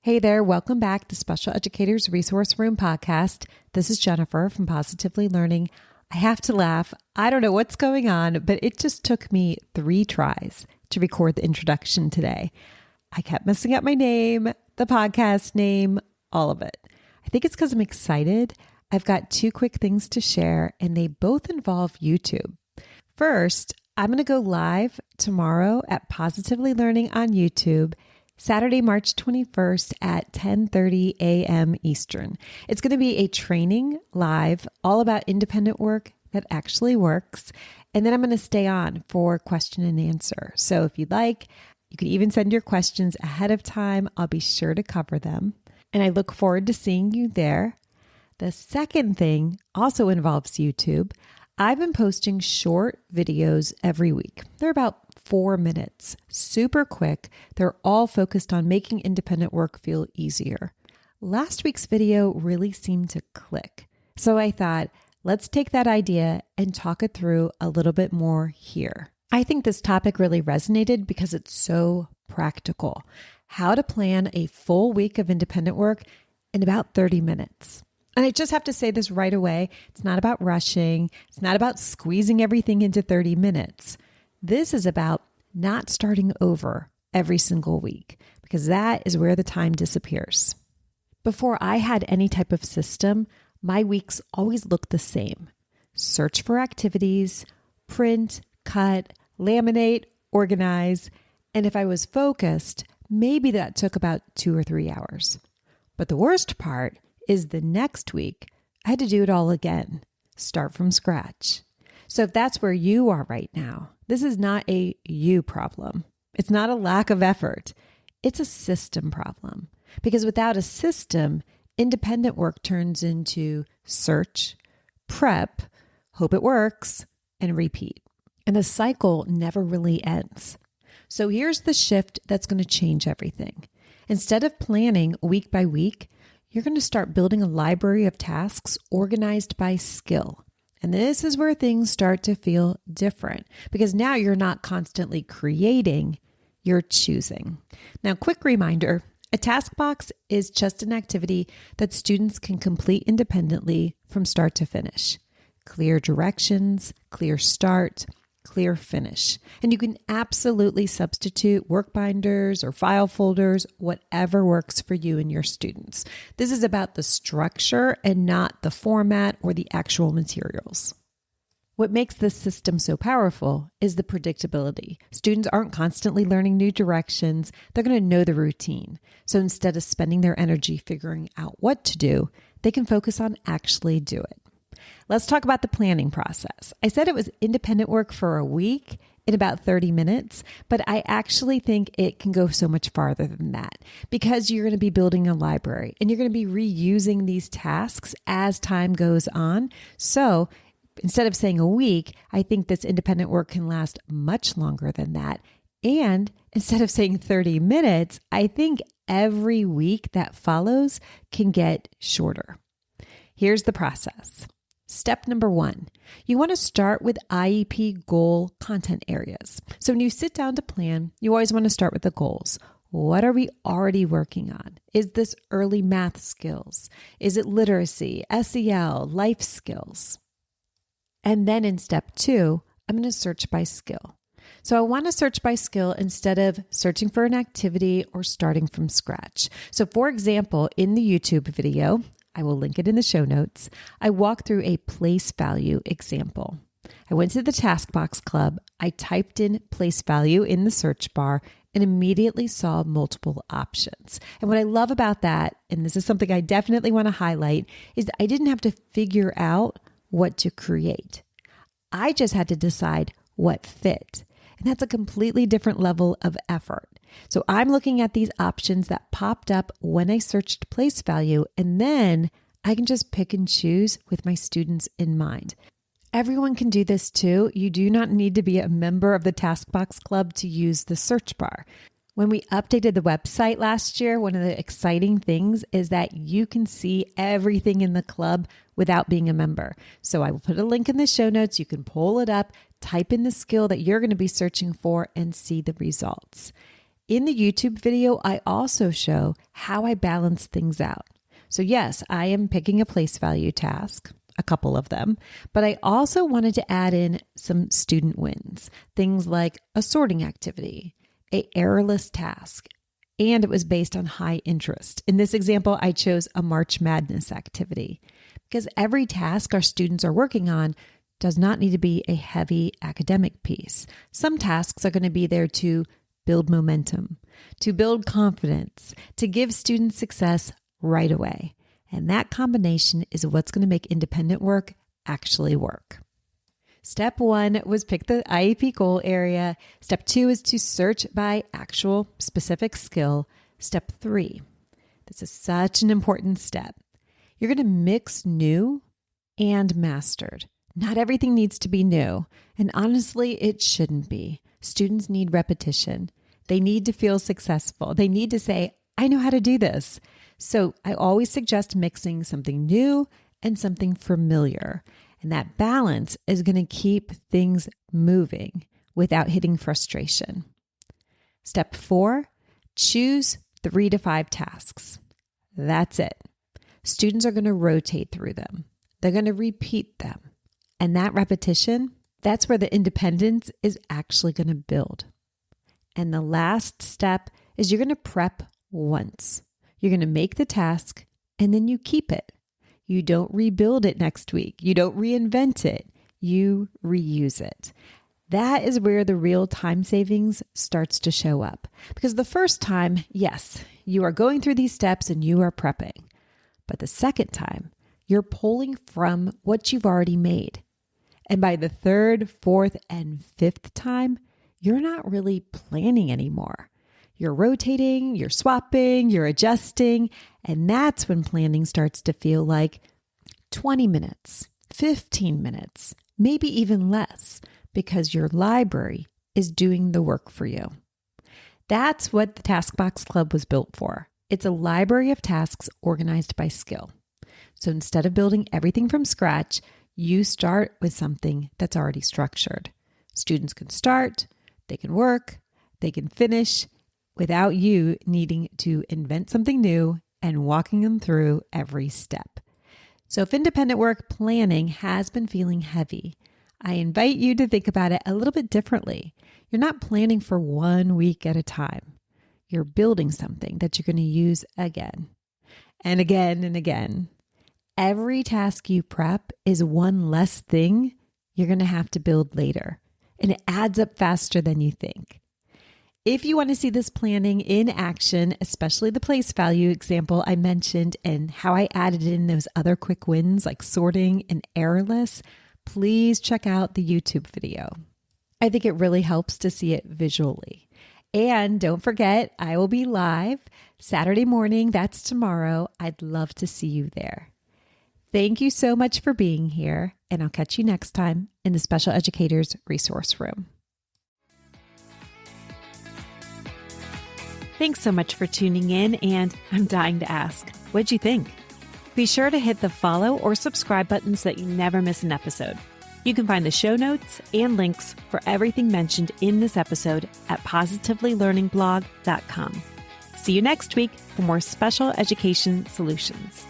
Hey there, welcome back to Special Educators Resource Room podcast. This is Jennifer from Positively Learning. I have to laugh. I don't know what's going on, but it just took me 3 tries to record the introduction today. I kept messing up my name, the podcast name, all of it. I think it's because I'm excited. I've got 2 quick things to share, and they both involve YouTube. First, I'm going to go live tomorrow at Positively Learning on YouTube, Saturday, March 21st at 10:30 a.m. Eastern. It's going to be a training live all about independent work that actually works. And then I'm going to stay on for question and answer. So if you'd like, you can even send your questions ahead of time. I'll be sure to cover them. And I look forward to seeing you there. The second thing also involves YouTube. I've been posting short videos every week. They're about 4 minutes, super quick. They're all focused on making independent work feel easier. Last week's video really seemed to click. So I thought, let's take that idea and talk it through a little bit more here. I think this topic really resonated because it's so practical. How to plan a full week of independent work in about 30 minutes. And I just have to say this right away. It's not about rushing. It's not about squeezing everything into 30 minutes. This is about not starting over every single week because that is where the time disappears. Before I had any type of system, my weeks always looked the same. Search for activities, print, cut, laminate, organize, and if I was focused, maybe that took about 2 or 3 hours. But the worst part is the next week, I had to do it all again, start from scratch. So if that's where you are right now, this is not a you problem. It's not a lack of effort. It's a system problem. Because without a system, independent work turns into search, prep, hope it works, and repeat. And the cycle never really ends. So here's the shift that's going to change everything. Instead of planning week by week, you're going to start building a library of tasks organized by skill. And this is where things start to feel different because now you're not constantly creating, you're choosing. Now, quick reminder, a task box is just an activity that students can complete independently from start to finish. Clear directions, clear start, clear finish. And you can absolutely substitute work binders or file folders, whatever works for you and your students. This is about the structure and not the format or the actual materials. What makes this system so powerful is the predictability. Students aren't constantly learning new directions. They're going to know the routine. So instead of spending their energy figuring out what to do, they can focus on actually do it. Let's talk about the planning process. I said it was independent work for a week in about 30 minutes, but I actually think it can go so much farther than that because you're going to be building a library and you're going to be reusing these tasks as time goes on. So instead of saying a week, I think this independent work can last much longer than that. And instead of saying 30 minutes, I think every week that follows can get shorter. Here's the process. Step number 1, you want to start with IEP goal content areas. So when you sit down to plan, you always want to start with the goals. What are we already working on? Is this early math skills? Is it literacy, SEL, life skills? And then in step 2, I'm going to search by skill. So I want to search by skill instead of searching for an activity or starting from scratch. So for example, in the YouTube video, I will link it in the show notes, I walk through a place value example. I went to the task box club, I typed in place value in the search bar and immediately saw multiple options. And what I love about that, and this is something I definitely want to highlight, is that I didn't have to figure out what to create. I just had to decide what fit. And that's a completely different level of effort. So I'm looking at these options that popped up when I searched place value, and then I can just pick and choose with my students in mind. Everyone can do this too. You do not need to be a member of the Taskbox Club to use the search bar. When we updated the website last year, one of the exciting things is that you can see everything in the club without being a member. So I will put a link in the show notes. You can pull it up, type in the skill that you're going to be searching for, and see the results. In the YouTube video, I also show how I balance things out. So yes, I am picking a place value task, a couple of them, but I also wanted to add in some student wins, things like a sorting activity, a errorless task, and it was based on high interest. In this example, I chose a March Madness activity because every task our students are working on does not need to be a heavy academic piece. Some tasks are going to be there to build momentum, to build confidence, to give students success right away. And that combination is what's going to make independent work actually work. Step 1 was pick the IEP goal area. Step 2 is to search by actual specific skill. Step 3, this is such an important step. You're going to mix new and mastered. Not everything needs to be new. And honestly, it shouldn't be. Students need repetition. They need to feel successful. They need to say, I know how to do this. So I always suggest mixing something new and something familiar. And that balance is going to keep things moving without hitting frustration. Step 4, choose 3 to 5 tasks. That's it. Students are going to rotate through them. They're going to repeat them. And that repetition, that's where the independence is actually going to build. And the last step is you're going to prep once. You're going to make the task and then you keep it. You don't rebuild it next week. You don't reinvent it. You reuse it. That is where the real time savings starts to show up. Because the first time, yes, you are going through these steps and you are prepping. But the second time, you're pulling from what you've already made. And by the third, fourth, and fifth time, you're not really planning anymore. You're rotating, you're swapping, you're adjusting, and that's when planning starts to feel like 20 minutes, 15 minutes, maybe even less, because your library is doing the work for you. That's what the Taskbox Club was built for. It's a library of tasks organized by skill. So instead of building everything from scratch, you start with something that's already structured. Students can start, they can work, they can finish without you needing to invent something new and walking them through every step. So if independent work planning has been feeling heavy, I invite you to think about it a little bit differently. You're not planning for 1 week at a time. You're building something that you're going to use again and again and again. Every task you prep is one less thing you're going to have to build later, and it adds up faster than you think. If you want to see this planning in action, especially the place value example I mentioned and how I added in those other quick wins like sorting and errorless, please check out the YouTube video. I think it really helps to see it visually. And don't forget, I will be live Saturday morning. That's tomorrow. I'd love to see you there. Thank you so much for being here, and I'll catch you next time in the Special Educators Resource Room. Thanks so much for tuning in, and I'm dying to ask, what'd you think? Be sure to hit the follow or subscribe buttons so that you never miss an episode. You can find the show notes and links for everything mentioned in this episode at positivelylearningblog.com. See you next week for more special education solutions.